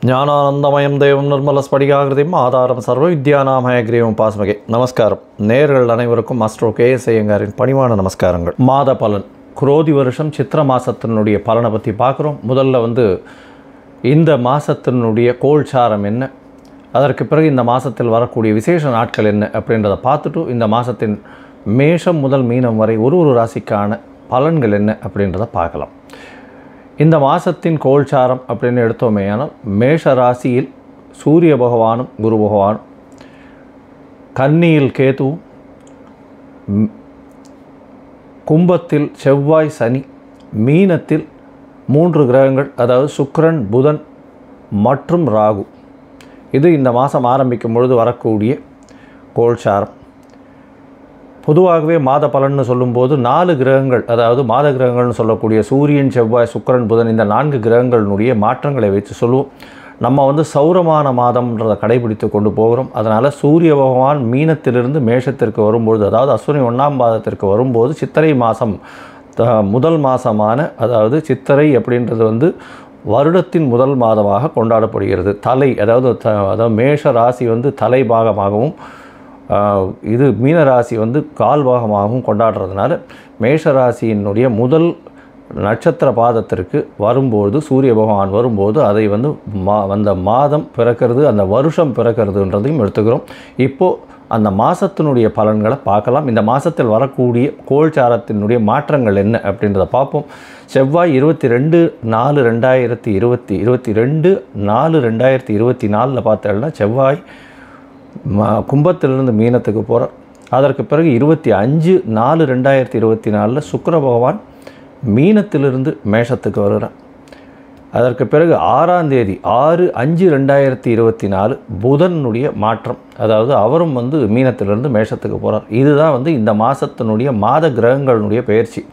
ஞானானந்தமயம் தேவம் நிர்மலஸ்படிகாகிருதியும் ஆதாரம் சர்வ வித்யாநாமயக்ரீவம் பாஸ்மகே. நமஸ்காரம். நேயர்கள் அனைவருக்கும் அஸ்ட்ரோ கேஎஸ் ஐயங்காரின் பணிவான நமஸ்காரங்கள். மாத பலன் குரோதி வருஷம் சித்திர மாதத்தினுடைய பலனை பற்றி பார்க்குறோம். முதல்ல இந்த மாதத்தினுடைய கோல்சாரம் என்ன, அதற்கு பிறகு இந்த மாதத்தில் வரக்கூடிய விசேஷ நாட்கள் என்ன அப்படின்றத பார்த்துட்டு இந்த மாதத்தின் மேஷம் முதல் மீனம் வரை ஒரு ராசிக்கான பலன்கள் என்ன அப்படின்றத பார்க்கலாம். இந்த மாதத்தின் கோல்சாரம் அப்படின்னு எடுத்தோமேயானால் மேஷ ராசியில் சூரிய பகவானும் குரு பகவானும், கன்னியில் கேதுவும், கும்பத்தில் செவ்வாய் சனி, மீனத்தில் 3 கிரகங்கள் அதாவது சுக்கிரன் புதன் மற்றும் ராகு. இது இந்த மாதம் ஆரம்பிக்கும் பொழுது வரக்கூடிய கோல்சாரம். பொதுவாகவே மாத பலன்னு சொல்லும்போது 4 கிரகங்கள் அதாவது மாத கிரகங்கள்னு சொல்லக்கூடிய சூரியன் செவ்வாய் சுக்கிரன் புதன் இந்த 4 கிரகங்களினுடைய மாற்றங்களை வச்சு சொல்லுவோம். நம்ம சௌரமான மாதம்ன்றதை கடைபிடித்து கொண்டு போகிறோம். அதனால் சூரிய பகவான் மீனத்திலிருந்து மேஷத்திற்கு வரும்பொழுது, அதாவது அஸ்வினி 1ஆம் பாதத்திற்கு வரும்போது சித்திரை மாதம் முதல் மாதமான அதாவது சித்திரை அப்படின்றது வருடத்தின் முதல் மாதமாக கொண்டாடப்படுகிறது. தலை அதாவது மேஷ ராசி தலை பாகமாகவும் இது மீனராசி கால் பாகமாகவும் கொண்டாடுறதுனால மேஷராசியினுடைய முதல் நட்சத்திர பாதத்திற்கு வரும்போது சூரிய பகவான் வரும்போது அதை அந்த மாதம் பிறக்கிறது, அந்த வருஷம் பிறக்கிறதுன்றதையும் எடுத்துக்கிறோம். இப்போது அந்த மாதத்தினுடைய பலன்களை பார்க்கலாம். இந்த மாதத்தில் வரக்கூடிய கோல்சாரத்தினுடைய மாற்றங்கள் என்ன அப்படின்றத பார்ப்போம். செவ்வாய் 22/4/2024 பார்த்தோம்னா செவ்வாய் கும்பத்திலிருந்து மீனத்துக்கு போகிறார். அதற்கு பிறகு 25/4/2024 சுக்கிர பகவான் மீனத்திலிருந்து மேஷத்துக்கு வருகிறார். அதற்கு பிறகு 6ஆம் தேதி 6/5/2024 புதனுடைய மாற்றம், அதாவது அவரும் மீனத்திலிருந்து மேஷத்துக்கு போகிறார். இதுதான் இந்த மாதத்தினுடைய மாத கிரகங்களுடைய பெயர்ச்சி.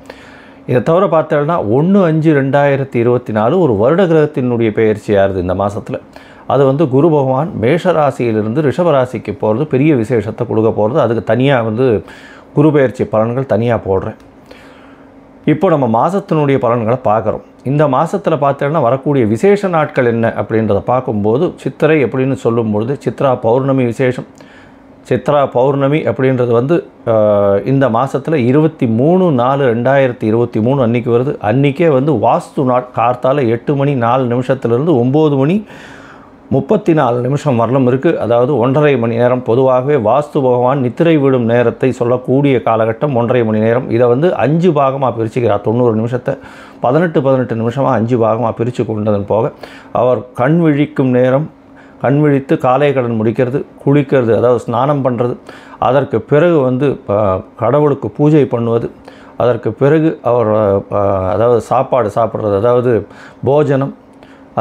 இதை தவிர பார்த்தோம்னா 1/5/2024 ஒரு வருட கிரகத்தினுடைய பெயர்ச்சியாகுது இந்த மாதத்தில். அது குரு பகவான் மேஷராசியிலிருந்து ரிஷபராசிக்கு போகிறது பெரிய விசேஷத்தை கொடுக்க போகிறது. அதுக்கு தனியாக குரு பெயர்ச்சி பலன்கள் தனியாக போடுறேன். இப்போ நம்ம மாதத்தினுடைய பலன்களை பார்க்குறோம். இந்த மாதத்தில் பார்த்தோன்னா வரக்கூடிய விசேஷ நாட்கள் என்ன அப்படின்றத பார்க்கும்போது சித்திரை அப்படின்னு சொல்லும்பொழுது சித்ரா பௌர்ணமி விசேஷம். சித்ரா பௌர்ணமி அப்படின்றது இந்த மாதத்தில் 23/4/2023 அன்றைக்கி வருது. அன்றைக்கே வாஸ்து நாள் கார்த்தால 8:04 9:34 வரலும் இருக்குது. அதாவது 1.5 மணி நேரம். பொதுவாகவே வாஸ்து பகவான் நித்திரை விடும் நேரத்தை சொல்லக்கூடிய காலகட்டம் 1.5 மணி நேரம். இதை 5 பாகமாக பிரிச்சுக்கிறார். 90 நிமிஷத்தை 18 நிமிஷமாக 5 பாகமாக பிரித்து கொண்டதன் போக அவர் கண் விழிக்கும் நேரம், கண் விழித்து காலை கடன் முடிக்கிறது, குளிக்கிறது அதாவது ஸ்நானம் பண்ணுறது, அதற்கு பிறகு கடவுளுக்கு பூஜை பண்ணுவது, அதற்கு பிறகு அவர் அதாவது சாப்பாடு சாப்பிட்றது அதாவது போஜனம்,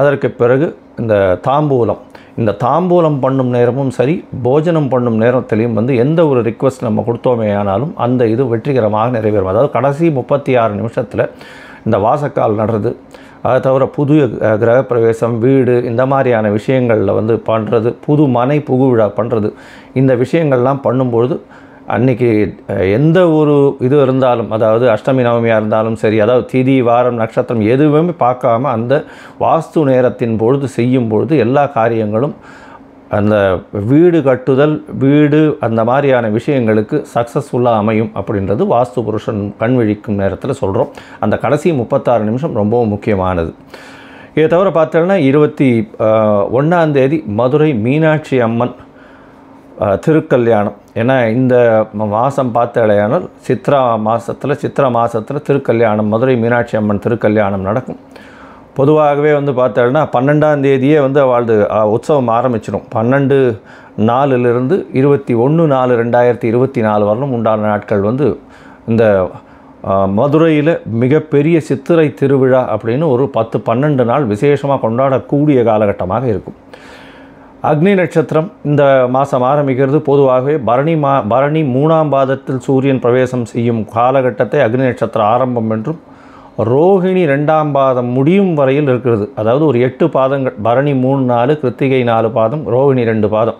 அதற்கு பிறகு இந்த தாம்பூலம். இந்த தாம்பூலம் பண்ணும் நேரமும் சரி போஜனம் பண்ணும் நேரத்திலையும் எந்த ஒரு ரிக்வெஸ்ட் நம்ம கொடுத்தோமே ஆனாலும் அந்த இது வெற்றிகரமாக நிறைவேறும். அதாவது கடைசி 36 நிமிஷத்தில் இந்த வாசக்கால் நடுறது, அதை தவிர புது கிரகப்பிரவேசம், வீடு இந்த மாதிரியான விஷயங்களில் பண்ணுறது, புது மனை புகுவிழா பண்ணுறது, இந்த விஷயங்கள்லாம் பண்ணும்பொழுது அன்றைக்கி எந்த ஒரு இது இருந்தாலும் அதாவது அஷ்டமி நவமியாக இருந்தாலும் சரி, அதாவது திதி வாரம் நட்சத்திரம் எதுவுமே பார்க்காம அந்த வாஸ்து நேரத்தின் பொழுது செய்யும் பொழுது எல்லா காரியங்களும் அந்த வீடு கட்டுதல், வீடு அந்த மாதிரியான விஷயங்களுக்கு சக்ஸஸ்ஃபுல்லாக அமையும் அப்படின்றது வாஸ்து புருஷன் கண் விழிக்கும் நேரத்தில் சொல்கிறோம். அந்த கடைசி 36 நிமிஷம் ரொம்பவும் முக்கியமானது. இதை தவிர பார்த்தோன்னா 21ஆம் தேதி மதுரை மீனாட்சி அம்மன் திருக்கல்யாணம். ஏன்னா இந்த மாதம் பார்த்தாலேயானால் சித்ரா மாதத்தில் திருக்கல்யாணம், மதுரை மீனாட்சி அம்மன் திருக்கல்யாணம் நடக்கும். பொதுவாகவே பார்த்தோம்னா 12ஆம் தேதியே அவளது உற்சவம் ஆரம்பிச்சிடும். 12/4 21/4/2024 வரலும் உண்டான நாட்கள் இந்த மதுரையில் மிகப்பெரிய சித்திரை திருவிழா அப்படின்னு ஒரு 10-12 நாள் விசேஷமாக கொண்டாடக்கூடிய காலகட்டமாக இருக்கும். அக்னி நட்சத்திரம் இந்த மாதம் ஆரம்பிக்கிறது. பொதுவாகவே பரணி 3ஆம் பாதத்தில் சூரியன் பிரவேசம் செய்யும் காலகட்டத்தை அக்னி நட்சத்திரம் ஆரம்பம் என்றும், ரோஹிணி 2ஆம் பாதம் முடியும் வரையில் இருக்கிறது. அதாவது ஒரு 8 பாதங்கள், பரணி 3 4, கிருத்திகை 4 பாதம், ரோஹிணி 2 பாதம்.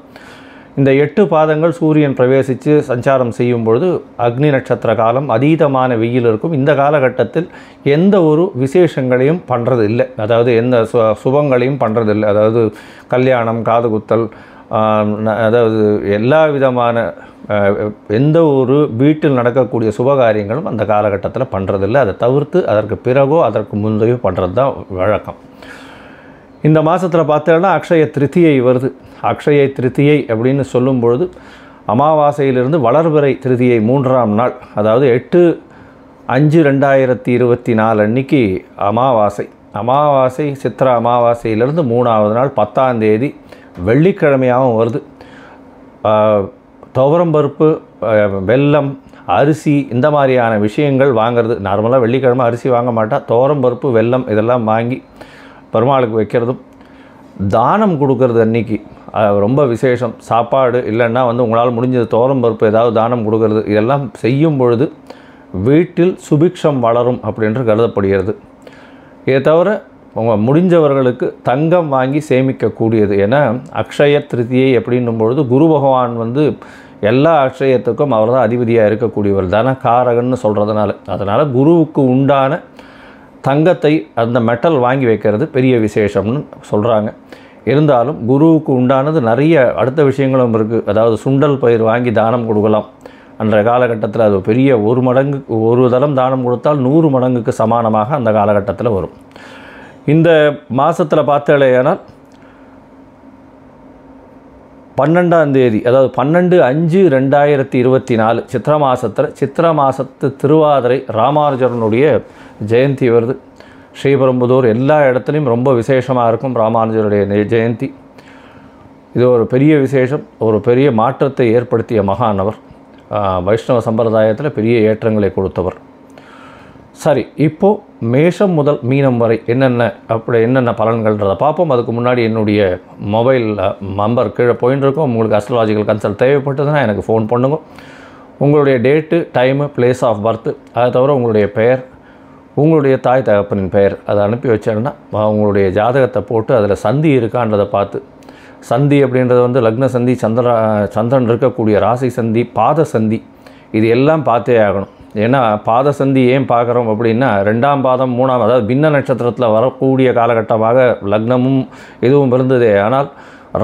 இந்த 8 பாதங்கள் சூரியன் பிரவேசித்து சஞ்சாரம் செய்யும் பொழுது அக்னி நட்சத்திர காலம், அதீதமான வெயில் இருக்கும். இந்த காலகட்டத்தில் எந்த ஒரு விசேஷங்களையும் பண்ணுறது இல்லை, அதாவது எந்த சுபங்களையும் பண்ணுறது இல்லை. அதாவது கல்யாணம், காது குத்தல், அதாவது எல்லா விதமான எந்த ஒரு வீட்டில் நடக்கக்கூடிய சுபகாரியங்களும் அந்த காலகட்டத்தில் பண்ணுறதில்லை. அதை தவிர்த்து அதற்கு பிறகோ அதற்கு முந்தையோ பண்ணுறது தான் வழக்கம். இந்த மாதத்தில் பார்த்தோன்னா அக்ஷய திருத்தியை வருது. அக்ஷய திருத்தியை அப்படின்னு சொல்லும் பொழுது அமாவாசையிலிருந்து வளர்பிறை திருதியை 3ஆம் நாள், அதாவது 8/5/2024 அன்னைக்கு அமாவாசை. அமாவாசை சித்திரை அமாவாசையிலிருந்து 3ஆவது நாள் 10ஆம் தேதி வெள்ளிக்கிழமையாகவும் வருது. துவரம்பருப்பு, வெல்லம், அரிசி இந்த மாதிரியான விஷயங்கள் வாங்கிறது. நார்மலாக வெள்ளிக்கிழமை அரிசி வாங்க மாட்டா. துவரம்பருப்பு, வெல்லம் இதெல்லாம் வாங்கி பெருமாளுக்கு வைக்கிறதும், தானம் கொடுக்கறது அன்றைக்கி ரொம்ப விசேஷம். சாப்பாடு இல்லைன்னா உங்களால் முடிஞ்சது துவரம்பருப்பு ஏதாவது தானம் கொடுக்கறது, இதெல்லாம் செய்யும் பொழுது வீட்டில் சுபிக்ஷம் வளரும் அப்படின்று கருதப்படுகிறது. இதை தவிர உங்கள் முடிஞ்சவர்களுக்கு தங்கம் வாங்கி சேமிக்கக்கூடியது. ஏன்னா அக்ஷய திருத்தியை அப்படின்னும் பொழுது குரு பகவான் எல்லா அக்ஷயத்துக்கும் அவர் தான் அதிபதியாக இருக்கக்கூடியவர், தனகாரகன்னு சொல்கிறதுனால. அதனால் குருவுக்கு உண்டான தங்கத்தை, அந்த மெட்டல் வாங்கி வைக்கிறது பெரிய விசேஷம்னு சொல்கிறாங்க. இருந்தாலும் குருவுக்கு உண்டானது நிறைய அடுத்த விஷயங்களும் இருக்குது. அதாவது சுண்டல் பயிர் வாங்கி தானம் கொடுக்கலாம். அன்றைய காலகட்டத்தில் அது பெரிய ஒரு தரம் தானம் கொடுத்தால் 100 மடங்குக்கு சமானமாக அந்த காலகட்டத்தில் வரும். இந்த மாதத்தில் பார்த்தாலேயானால் 12ஆம் தேதி, அதாவது 12/5/2024 சித்திரை மாதத்து திருவாதிரை ராமானுஜரனுடைய ஜெயந்தி வருது. ஸ்ரீபெரும்புதூர் எல்லா இடத்துலையும் ரொம்ப விசேஷமாக இருக்கும் ராமானுஜருடைய ஜெயந்தி. இது ஒரு பெரிய விசேஷம், ஒரு பெரிய மாற்றத்தை ஏற்படுத்திய மகானவர். வைஷ்ணவ சம்பிரதாயத்தில் பெரிய ஏற்றங்களை கொடுத்தவர். சரி, இப்போது மேஷம் முதல் மீனம் வரை என்னென்ன பலன்கள்ன்றதை பார்ப்போம். அதுக்கு முன்னாடி என்னுடைய மொபைல் நம்பர் கீழே போயின்னு இருக்கும். உங்களுக்கு அஸ்ட்ராலாஜிக்கல் கன்சல்ட் தேவைப்பட்டதுன்னா எனக்கு ஃபோன் பண்ணுங்க. உங்களுடைய date, time, place of birth, அதை தவிர உங்களுடைய பெயர், உங்களுடைய தாய் தகப்பனின் பெயர் அதை அனுப்பி வச்சேன்னா உங்களுடைய ஜாதகத்தை போட்டு அதில் சந்தி இருக்கான்றதை பார்த்து, சந்தி அப்படின்றது லக்ன சந்தி, சந்திரன் இருக்கக்கூடிய ராசி சந்தி, பாத சந்தி, இது எல்லாம் பார்த்தே ஆகணும். ஏன்னா பாத சந்தி ஏன் பார்க்குறோம் அப்படின்னா 2ஆம் பாதம் 3ஆம், அதாவது பின்ன நட்சத்திரத்தில் வரக்கூடிய காலகட்டமாக லக்னமும் இதுவும் இருந்ததே. ஆனால்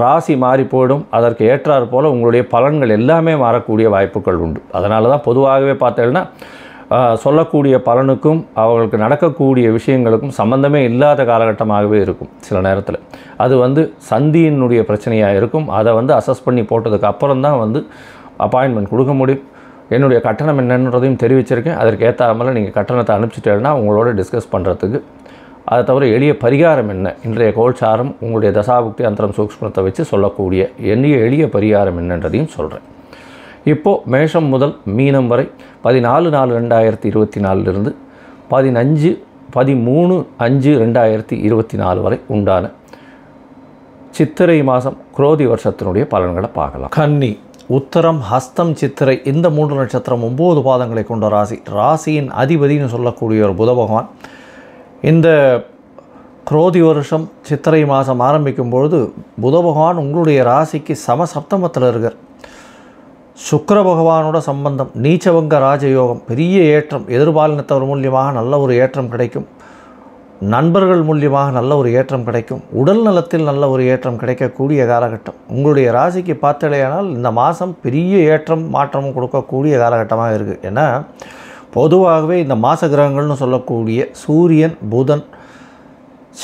ராசி மாறி போயிடும். அதற்கு ஏற்றாற் போல் உங்களுடைய பலன்கள் எல்லாமே மாறக்கூடிய வாய்ப்புகள் உண்டு. அதனால தான் பொதுவாகவே பார்த்தேன்னா சொல்லக்கூடிய பலனுக்கும் அவர்களுக்கு நடக்கக்கூடிய விஷயங்களுக்கும் சம்பந்தமே இல்லாத காலகட்டமாகவே இருக்கும். சில நேரத்தில் அது சந்தியினுடைய பிரச்சனையாக இருக்கும். அதை அசஸ் பண்ணி போட்டதுக்கு அப்புறம் தான் அப்பாயின்மெண்ட் கொடுக்க முடியும். என்னுடைய கட்டணம் என்னன்றதையும் தெரிவிச்சிருக்கேன். அதற்கு ஏற்றாமல் நீங்கள் கட்டணத்தை அனுப்பிச்சிட்டேன்னா உங்களோட டிஸ்கஸ் பண்ணுறதுக்கு. அதை தவிர எளிய பரிகாரம் என்ன, இன்றைய கோல்சாரம் உங்களுடைய தசாபுக்தி அந்தரம் சூக்ஷ்மத்தை வச்சு சொல்லக்கூடிய எளிய பரிகாரம் என்னன்றதையும் சொல்கிறேன். இப்போது மேஷம் முதல் மீனம் வரை 14/4/2024 13/5/2024 வரை உண்டான சித்திரை மாதம் குரோதி வருஷத்தினுடைய பலன்களை பார்க்கலாம். கன்னி, உத்தரம், ஹஸ்தம், சித்திரை இந்த 3 நட்சத்திரம் 9 பாதங்களை கொண்ட ராசியின் அதிபதினு சொல்லக்கூடிய ஒரு புத பகவான். இந்த குரோதி வருஷம் சித்திரை மாதம் ஆரம்பிக்கும் பொழுது புத பகவான் உங்களுடைய ராசிக்கு சப்தமத்தில் இருக்கார். சுக்கிர பகவானோட சம்பந்தம், நீச்சவங்க ராஜயோகம், பெரிய ஏற்றம், எதிர்பாலினத்தவர் மூலியமாக நல்ல ஒரு ஏற்றம் கிடைக்கும். நண்பர்கள் மூலியமாக நல்ல ஒரு ஏற்றம் கிடைக்கும். உடல் நலத்தில் நல்ல ஒரு ஏற்றம் கிடைக்கக்கூடிய காலகட்டம். உங்களுடைய ராசிக்கு பார்த்தலையானால் இந்த மாதம் பெரிய ஏற்றம் மாற்றமும் கொடுக்கக்கூடிய காலகட்டமாக இருக்குது. ஏன்னா பொதுவாகவே இந்த மாத கிரகங்கள்னு சொல்லக்கூடிய சூரியன், புதன்,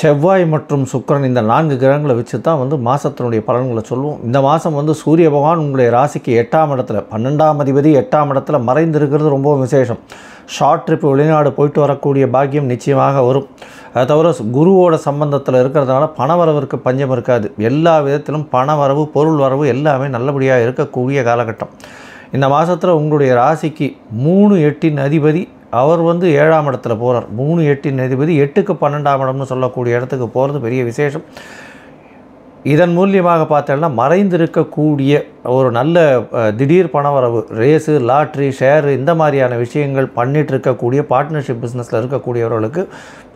செவ்வாய் மற்றும் சுக்கிரன் இந்த 4 கிரகங்களை வச்சு தான் மாதத்தினுடைய பலன்களை சொல்லுவோம். இந்த மாதம் சூரிய பகவான் உங்களுடைய ராசிக்கு 8ஆம் இடத்துல, 12ஆம் அதிபதி 8ஆம் இடத்துல மறைந்திருக்கிறது ரொம்ப விசேஷம். ஷார்ட் ட்ரிப்பு வெளிநாடு போயிட்டு வரக்கூடிய பாக்கியம் நிச்சயமாக வரும். அதை தவிர குருவோட சம்பந்தத்தில் இருக்கிறதுனால பணவரவிற்கு பஞ்சம் இருக்காது. எல்லா விதத்திலும் பணவரவு, பொருள் வரவு எல்லாமே நல்லபடியாக இருக்கக்கூடிய காலகட்டம். இந்த மாதத்தில் உங்களுடைய ராசிக்கு 3/8 அதிபதி அவர் 7ஆம் இடத்துல போகிறார். 3/8 அதிபதி 8க்கு 12ஆம் இடம்னு சொல்லக்கூடிய இடத்துக்கு போகிறது பெரிய விசேஷம். இதன் மூலியமாக பார்த்தோம்னா மறைந்திருக்கக்கூடிய ஒரு நல்ல திடீர் பணவரவு, ரேஸு, லாட்ரி, ஷேரு இந்த மாதிரியான விஷயங்கள் பண்ணிகிட்டு இருக்கக்கூடிய பார்ட்னர்ஷிப் பிஸ்னஸில் இருக்கக்கூடியவர்களுக்கு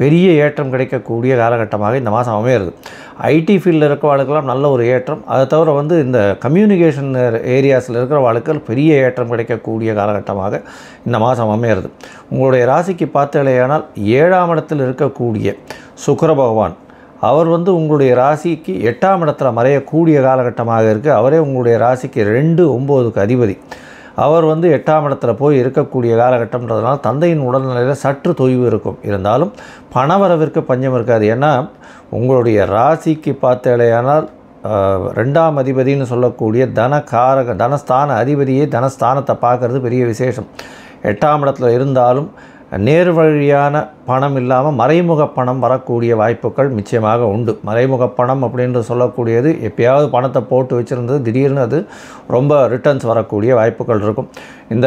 பெரிய ஏற்றம் கிடைக்கக்கூடிய காலகட்டமாக இந்த மாதம் அமையிறது. ஐடி ஃபீல்டில் இருக்கிறவர்களுக்கெல்லாம் நல்ல ஒரு ஏற்றம். அதை தவிர வந்து இந்த கம்யூனிகேஷன் ஏரியாஸில் இருக்கிறவர்களுக்கு பெரிய ஏற்றம் கிடைக்கக்கூடிய காலகட்டமாக இந்த மாதம் அமையிறது. உங்களுடைய ராசிக்கு பார்த்தலையானால் 7ஆம் இடத்தில் இருக்கக்கூடிய சுக்கிர பகவான் அவர் வந்து உங்களுடைய ராசிக்கு 8ஆம் இடத்துல மறையக்கூடிய காலகட்டமாக இருக்குது. அவரே உங்களுடைய ராசிக்கு 2-9க்கு அதிபதி. அவர் வந்து 8ஆம் இடத்துல போய் இருக்கக்கூடிய காலகட்டம்ன்றதுனால தந்தையின் உடல்நிலையில் சற்று தொய்வு இருக்கும். இருந்தாலும் பணவரவிற்கு பஞ்சம் இருக்காது. ஏன்னா உங்களுடைய ராசிக்கு பார்த்தேலையானால் 2ஆம் அதிபதினு சொல்லக்கூடிய தனஸ்தான அதிபதியே தனஸ்தானத்தை பார்க்குறது பெரிய விசேஷம். 8ஆம் இடத்துல இருந்தாலும் நேர் வழியான பணம் இல்லாமல் மறைமுக பணம் வரக்கூடிய வாய்ப்புகள் நிச்சயமாக உண்டு. மறைமுக பணம் அப்படின்னு சொல்லக்கூடியது எப்பயாவது பணத்தை போட்டு வச்சுருந்தது திடீர்னு அது ரொம்ப ரிட்டர்ன்ஸ் வரக்கூடிய வாய்ப்புகள் இருக்கும். இந்த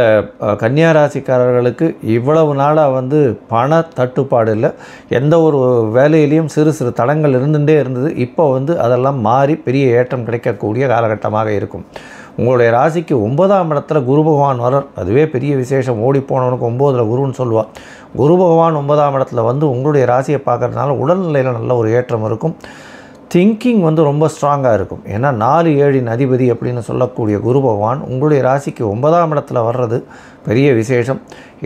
கன்னியா ராசிக்காரர்களுக்கு இவ்வளவு நாளாக வந்து பண தட்டுப்பாடு இல்லை. எந்த ஒரு வேலையிலையும் சிறு சிறு தடங்கள் இருந்துகிட்டே இருந்தது. இப்போ வந்து அதெல்லாம் மாறி பெரிய ஏற்றம் கிடைக்கக்கூடிய காலகட்டமாக இருக்கும். உங்களுடைய ராசிக்கு 9ஆம் இடத்துல குரு பகவான் வரார். அதுவே பெரிய விசேஷம். ஓடி போனவனுக்கு 9ல் குருன்னு சொல்லுவாள். குரு பகவான் 9ஆம் இடத்துல வந்து உங்களுடைய ராசியை பார்க்கறதுனால உடல்நிலையில் நல்ல ஒரு ஏற்றம் இருக்கும். திங்கிங் வந்து ரொம்ப ஸ்ட்ராங்காக இருக்கும். ஏன்னா 4-7 அதிபதி அப்படின்னு சொல்லக்கூடிய குரு பகவான் உங்களுடைய ராசிக்கு 9ஆம் இடத்துல வர்றது பெரிய விசேஷம்.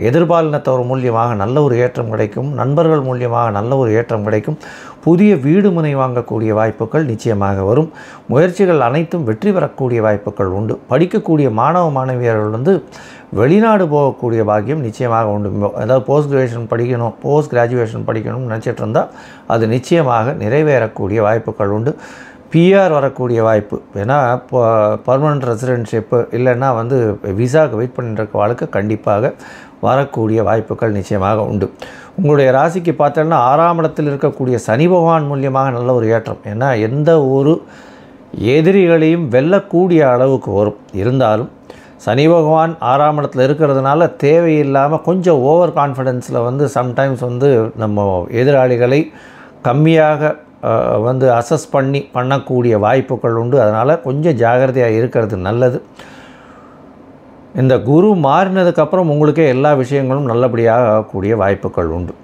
எதிர்பாலினத்தவர் மூலியமாக நல்ல ஒரு ஏற்றம் கிடைக்கும். நண்பர்கள் மூலியமாக நல்ல ஒரு ஏற்றம் கிடைக்கும். புதிய வீடு முனை வாங்கக்கூடிய வாய்ப்புகள் நிச்சயமாக வரும். முயற்சிகள் அனைத்தும் வெற்றி பெறக்கூடிய வாய்ப்புகள் உண்டு. படிக்கக்கூடிய மாணவ மாணவியர்கள் வந்து வெளிநாடு போகக்கூடிய பாக்கியம் நிச்சயமாக உண்டு. அதாவது போஸ்ட் கிராஜுவேஷன் படிக்கணும்னு நினச்சிட்டு இருந்தால் அது நிச்சயமாக நிறைவேறக்கூடிய வாய்ப்புகள் உண்டு. பிஆர் வரக்கூடிய வாய்ப்பு. ஏன்னா இப்போ பர்மனெண்ட் ரெசிடென்ஷிப்பு இல்லைன்னா வந்து விசாவுக்கு வெயிட் பண்ணிட்டு இருக்க வாழ்க்கை கண்டிப்பாக வரக்கூடிய வாய்ப்புகள் நிச்சயமாக உண்டு. உங்களுடைய ராசிக்கு பார்த்தோன்னா 6ஆம் இடத்தில் இருக்கக்கூடிய சனி பகவான் மூலியமாக நல்ல ஒரு ஏற்றம். ஏன்னா எந்த ஒரு எதிரிகளையும் வெல்லக்கூடிய அளவுக்கு வரும். இருந்தாலும் சனி பகவான் 6ஆம் இடத்துல இருக்கிறதுனால தேவையில்லாமல் கொஞ்சம் ஓவர் கான்ஃபிடென்ஸில் வந்து சம்டைம்ஸ் வந்து நம்ம எதிராளிகளை கம்மியாக வந்து அசஸ் பண்ணக்கூடிய வாய்ப்புகள் உண்டு. அதனால் கொஞ்சம் ஜாகிரதையாக இருக்கிறது நல்லது. இந்த குரு மாறினதுக்கப்புறம் உங்களுக்கே எல்லா விஷயங்களும் நல்லபடியாக ஆகக்கூடிய வாய்ப்புகள் உண்டு.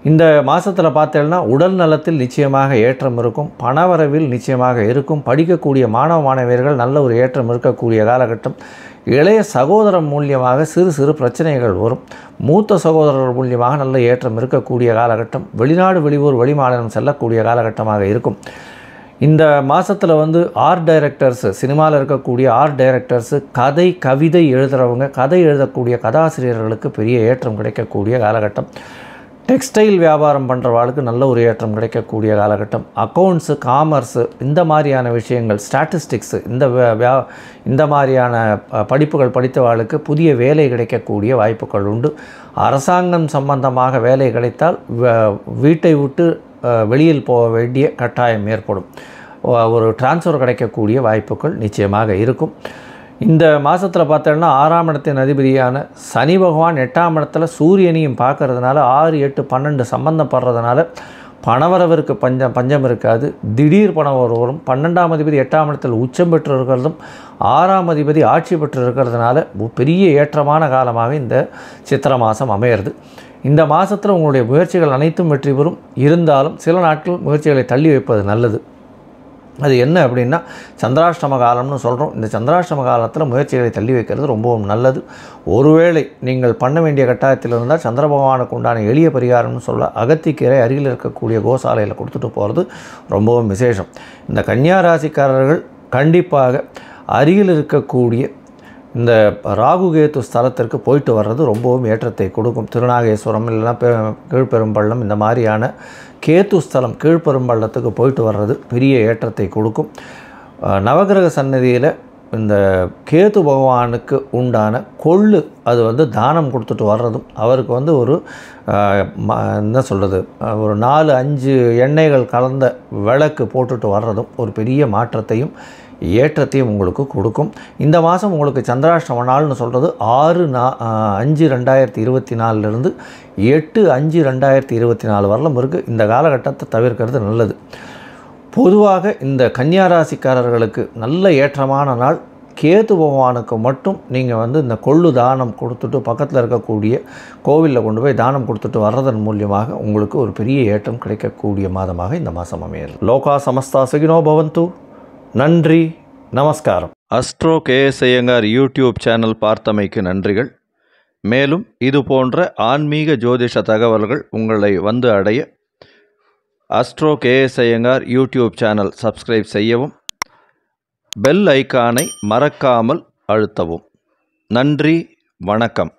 இந்த மாதத்தில் பார்த்தேன்னா உடல் நலத்தில் நிச்சயமாக ஏற்றம் இருக்கும். பணவரவில் நிச்சயமாக இருக்கும். படிக்கக்கூடிய மாணவ மாணவியர்கள் நல்ல ஒரு ஏற்றம் இருக்கக்கூடிய காலகட்டம். இளைய சகோதரன் மூலியமாக சிறு சிறு பிரச்சனைகள் வரும். மூத்த சகோதரர்கள் மூலியமாக நல்ல ஏற்றம் இருக்கக்கூடிய காலகட்டம். வெளிநாடு வெளியூர் வெளிமாநிலம் செல்லக்கூடிய காலகட்டமாக இருக்கும். இந்த மாதத்தில் வந்து ஆர்ட் டைரக்டர்ஸு, சினிமாவில் இருக்கக்கூடிய ஆர்ட் டைரக்டர்ஸு, கவிதை எழுதுகிறவங்க, கதை எழுதக்கூடிய கதாசிரியர்களுக்கு பெரிய ஏற்றம் கிடைக்கக்கூடிய காலகட்டம். டெக்ஸ்டைல் வியாபாரம் பண்ணுறவாளுக்கு நல்ல ஒரு ஏற்றம் கிடைக்கக்கூடிய காலகட்டம். அக்கௌண்ட்ஸு, காமர்ஸு இந்த மாதிரியான விஷயங்கள், ஸ்டாட்டிஸ்டிக்ஸு இந்த மாதிரியான படிப்புகள் படித்தவாளுக்கு புதிய வேலை கிடைக்கக்கூடிய வாய்ப்புகள் உண்டு. அரசாங்கம் சம்பந்தமாக வேலை கிடைத்தால் வீட்டை விட்டு வெளியில் போக வேண்டிய கட்டாயம் ஏற்படும். ஒரு டிரான்ஸ்ஃபர் கிடைக்கக்கூடிய வாய்ப்புகள் நிச்சயமாக இருக்கும். இந்த மாதத்தில் பார்த்தோன்னா 6ஆம் இடத்தின் அதிபதியான சனி பகவான் 8ஆம் இடத்துல சூரியனையும் பார்க்கறதுனால 6, 8, 12 சம்பந்தப்படுறதுனால பணவரவிற்கு பஞ்சம் இருக்காது. திடீர் பணவரவு வரும். 12ஆம் அதிபதி 8ஆம் இடத்தில் உச்சம் பெற்று இருக்கிறதும் 6ஆம் அதிபதி ஆட்சி பெற்று இருக்கிறதுனால பெரிய ஏற்றமான காலமாக இந்த சித்திரை மாதம் அமையிறது. இந்த மாதத்தில் உங்களுடைய முயற்சிகள் அனைத்தும் வெற்றி பெறும். இருந்தாலும் சில நாட்கள் முயற்சிகளை தள்ளி வைப்பது நல்லது. அது என்ன அப்படின்னா சந்திராஷ்டம காலம்னு சொல்கிறோம். இந்த சந்திராஷ்டம காலத்தில் முயற்சிகளை தள்ளி வைக்கிறது ரொம்பவும் நல்லது. ஒருவேளை நீங்கள் பண்ண வேண்டிய கட்டாயத்தில் இருந்தால் சந்திர பகவானுக்கு உண்டான எளிய பரிகாரம்னு சொல்ல அகத்திக்கீரை அருகில் இருக்கக்கூடிய கோசாலையில் கொடுத்துட்டு போகிறது ரொம்பவும் விசேஷம். இந்த கன்னியா ராசிக்காரர்கள் கண்டிப்பாக அருகில் இருக்கக்கூடிய இந்த ராகுகேத்து ஸ்தலத்திற்கு போயிட்டு வர்றது ரொம்பவும் ஏற்றத்தை கொடுக்கும். திருநாகேஸ்வரம் இல்லைன்னா கீழ்பெரும்பள்ளம் இந்த மாதிரியான கேத்து ஸ்தலம் கீழ்பெரும்பள்ளத்துக்கு போயிட்டு வர்றது பெரிய ஏற்றத்தை கொடுக்கும். நவகிரக சன்னதியில் இந்த கேத்து பகவானுக்கு உண்டான கொள்ளு அது வந்து தானம் கொடுத்துட்டு வர்றதும் அவருக்கு வந்து ஒரு என்ன சொல்கிறது ஒரு 4-5 எண்ணெய்கள் கலந்த விளக்கு போட்டுட்டு வர்றதும் ஒரு பெரிய மாற்றத்தையும் ஏற்றத்தையும் உங்களுக்கு கொடுக்கும். இந்த மாதம் உங்களுக்கு சந்திராஷ்டம நாள்னு சொல்கிறது 6-5-2024 8-5-2024 வரலும் இருக்குது. இந்த காலகட்டத்தை தவிர்க்கிறது நல்லது. பொதுவாக இந்த கன்னியா ராசிக்காரர்களுக்கு நல்ல ஏற்றமான நாள். கேது பகவானுக்கு மட்டும் நீங்கள் வந்து இந்த கொள்ளு தானம் கொடுத்துட்டு பக்கத்தில் இருக்கக்கூடிய கோவிலில் கொண்டு போய் தானம் கொடுத்துட்டு வர்றதன் மூலியமாக உங்களுக்கு ஒரு பெரிய ஏற்றம் கிடைக்கக்கூடிய மாதமாக இந்த மாதம் அமையது. லோகா சமஸ்தா சுகினோ பவந்து. நன்றி, நமஸ்காரம். Astro KS Iyengar YouTube channel பார்த்தமைக்கு நன்றிகள். மேலும் இது போன்ற ஆன்மீக ஜோதிஷ தகவல்கள் உங்களை வந்து அடைய astro KS Iyengar YouTube channel subscribe செய்யவும், பெல் ஐக்கானை மறக்காமல் அழுத்தவும். நன்றி, வணக்கம்.